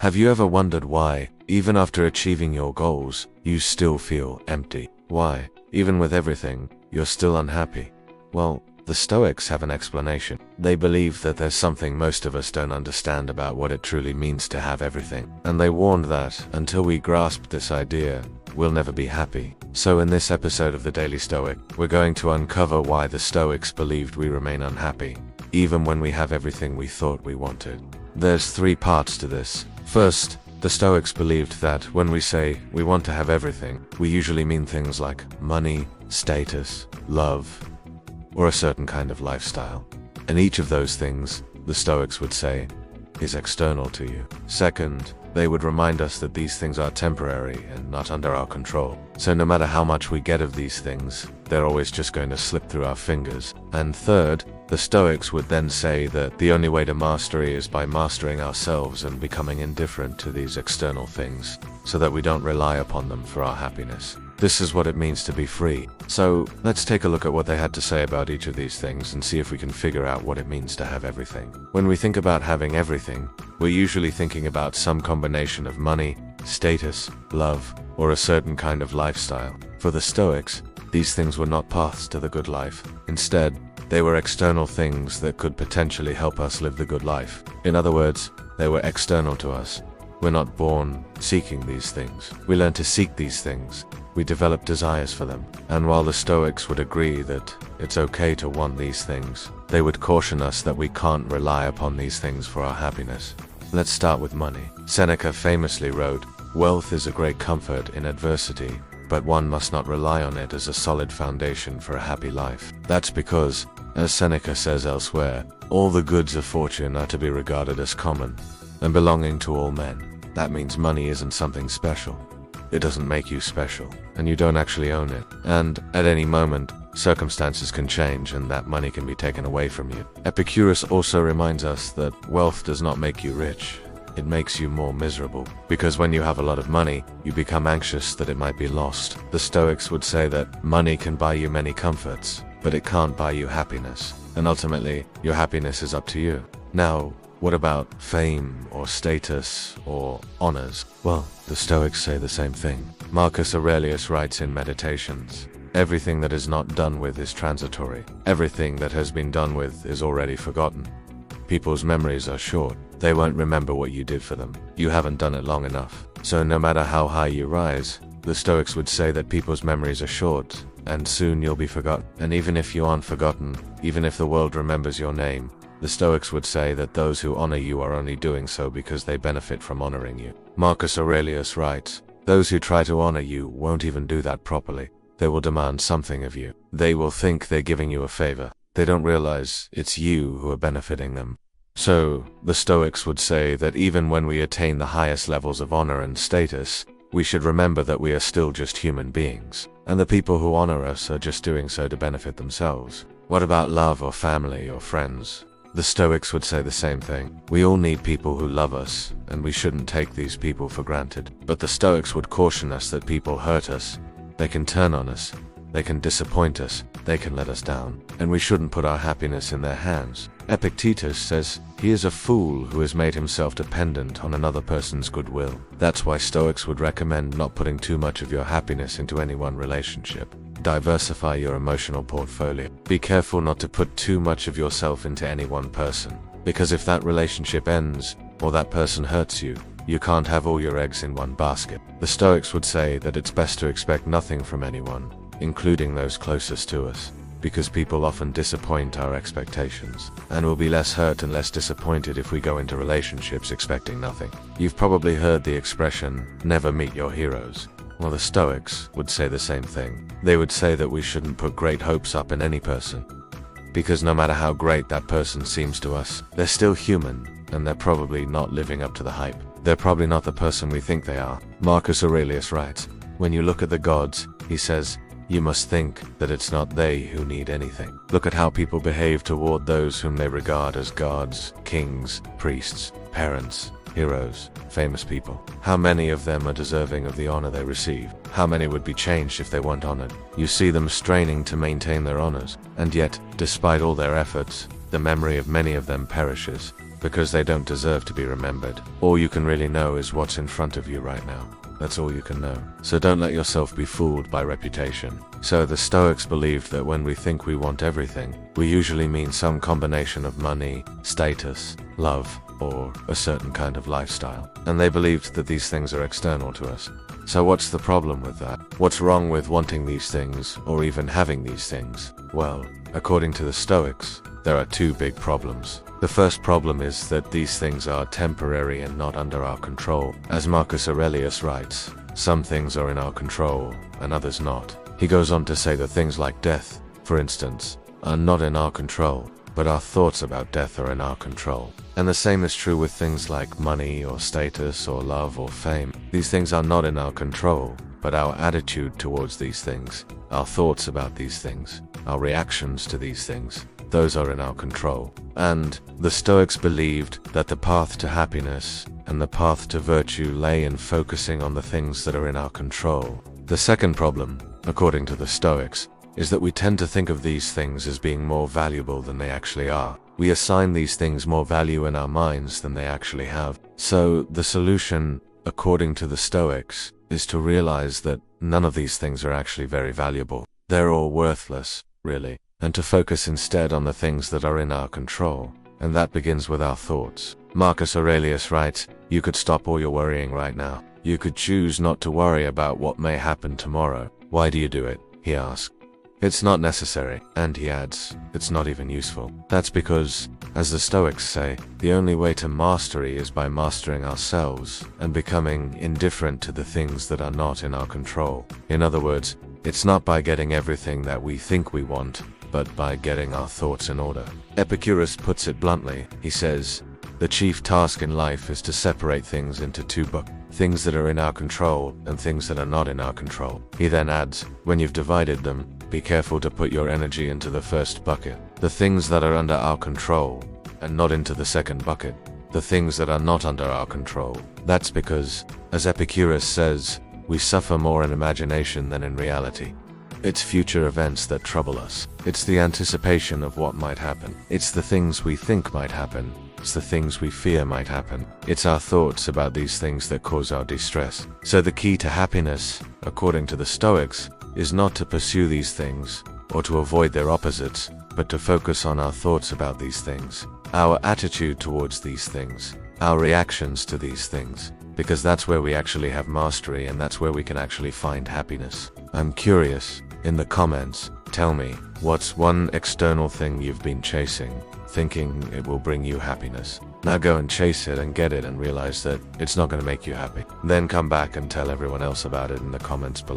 Have you ever wondered why, even after achieving your goals, you still feel empty? Why, even with everything, you're still unhappy? Well, the Stoics have an explanation. They believe that there's something most of us don't understand about what it truly means to have everything. And they warned that, until we grasp this idea, we'll never be happy. So in this episode of the Daily Stoic, we're going to uncover why the Stoics believed we remain unhappy, even when we have everything we thought we wanted. There's 3 parts to this. First, the Stoics believed that when we say we want to have everything, we usually mean things like money, status, love, or a certain kind of lifestyle. And each of those things, the Stoics would say, is external to you. Second, they would remind us that these things are temporary and not under our control. So no matter how much we get of these things, they're always just going to slip through our fingers. And third, the Stoics would then say that the only way to mastery is by mastering ourselves and becoming indifferent to these external things, so that we don't rely upon them for our happiness. This is what it means to be free. So let's take a look at what they had to say about each of these things and see if we can figure out what it means to have everything. When we think about having everything, we're usually thinking about some combination of money, status, love, or a certain kind of lifestyle. For the Stoics, these things were not paths to the good life. Instead, they were external things that could potentially help us live the good life. In other words, they were external to us. We're not born seeking these things. We learn to seek these things. We develop desires for them. And while the Stoics would agree that it's okay to want these things, they would caution us that we can't rely upon these things for our happiness. Let's start with money. Seneca famously wrote, "Wealth is a great comfort in adversity, but one must not rely on it as a solid foundation for a happy life." That's because, as Seneca says elsewhere, all the goods of fortune are to be regarded as common and belonging to all men. That means money isn't something special. It doesn't make you special, and you don't actually own it. And at any moment, circumstances can change and that money can be taken away from you. Epictetus also reminds us that wealth does not make you rich. It makes you more miserable. Because when you have a lot of money, you become anxious that it might be lost. The Stoics would say that money can buy you many comforts, but it can't buy you happiness. And ultimately, your happiness is up to you. Now, what about fame or status or honors? Well, the Stoics say the same thing. Marcus Aurelius writes in Meditations, "Everything that is not done with is transitory. Everything that has been done with is already forgotten." People's memories are short. They won't remember what you did for them. You haven't done it long enough. So no matter how high you rise, the Stoics would say that people's memories are short, and soon you'll be forgotten. And even if you aren't forgotten, even if the world remembers your name, the Stoics would say that those who honor you are only doing so because they benefit from honoring you. Marcus Aurelius writes, "Those who try to honor you won't even do that properly. They will demand something of you. They will think they're giving you a favor. They don't realize it's you who are benefiting them." So, the Stoics would say that even when we attain the highest levels of honor and status, we should remember that we are still just human beings, and the people who honor us are just doing so to benefit themselves. What about love or family or friends? The Stoics would say the same thing. We all need people who love us, and we shouldn't take these people for granted. But the Stoics would caution us that people hurt us. They can turn on us. They can disappoint us. They can let us down. And we shouldn't put our happiness in their hands. Epictetus says, "He is a fool who has made himself dependent on another person's goodwill." That's why Stoics would recommend not putting too much of your happiness into any one relationship. Diversify your emotional portfolio. Be careful not to put too much of yourself into any one person. Because if that relationship ends, or that person hurts you, you can't have all your eggs in one basket. The Stoics would say that it's best to expect nothing from anyone, including those closest to us, because people often disappoint our expectations, and we'll be less hurt and less disappointed if we go into relationships expecting nothing. You've probably heard the expression, "never meet your heroes." Well, the Stoics would say the same thing. They would say that we shouldn't put great hopes up in any person, because no matter how great that person seems to us, they're still human, and they're probably not living up to the hype. They're probably not the person we think they are. Marcus Aurelius writes, "When you look at the gods," he says, "you must think that it's not they who need anything." Look at how people behave toward those whom they regard as gods, kings, priests, parents, heroes, famous people. How many of them are deserving of the honor they receive? How many would be changed if they weren't honored? You see them straining to maintain their honors, and yet, despite all their efforts, the memory of many of them perishes. because they don't deserve to be remembered. All you can really know is what's in front of you right now. That's all you can know. So don't let yourself be fooled by reputation. So the Stoics believed that when we think we want everything, we usually mean some combination of money, status, love, or a certain kind of lifestyle. And they believed that these things are external to us. So what's the problem with that? What's wrong with wanting these things, or even having these things? Well, according to the Stoics, there are two big problems. The first problem is that these things are temporary and not under our control. As Marcus Aurelius writes, some things are in our control and others not. He goes on to say that things like death, for instance, are not in our control, but our thoughts about death are in our control. And the same is true with things like money or status or love or fame. These things are not in our control, but our attitude towards these things, our thoughts about these things, our reactions to these things, those are in our control. And the Stoics believed that the path to happiness and the path to virtue lay in focusing on the things that are in our control. The second problem, according to the Stoics, is that we tend to think of these things as being more valuable than they actually are. We assign these things more value in our minds than they actually have. So the solution, according to the Stoics, is to realize that none of these things are actually very valuable. They're all worthless, really, and to focus instead on the things that are in our control. And that begins with our thoughts. Marcus Aurelius writes, "You could stop all your worrying right now. You could choose not to worry about what may happen tomorrow. Why do you do it?" he asks. It's not necessary, and he adds, it's not even useful. That's because, as the Stoics say, the only way to mastery is by mastering ourselves and becoming indifferent to the things that are not in our control. In other words, it's not by getting everything that we think we want, but by getting our thoughts in order. Epictetus puts it bluntly. He says, the chief task in life is to separate things into two buckets. Things that are in our control and things that are not in our control. He then adds, when you've divided them, be careful to put your energy into the first bucket, the things that are under our control, and not into the second bucket, the things that are not under our control. That's because, as Epictetus says, we suffer more in imagination than in reality. It's future events that trouble us. It's the anticipation of what might happen. It's the things we think might happen. It's the things we fear might happen. It's our thoughts about these things that cause our distress. So the key to happiness, according to the Stoics, is not to pursue these things, or to avoid their opposites, but to focus on our thoughts about these things, our attitude towards these things, our reactions to these things, because that's where we actually have mastery and that's where we can actually find happiness. I'm curious, in the comments, tell me, what's one external thing you've been chasing, thinking it will bring you happiness? Now go and chase it and get it and realize that it's not going to make you happy. Then come back and tell everyone else about it in the comments below.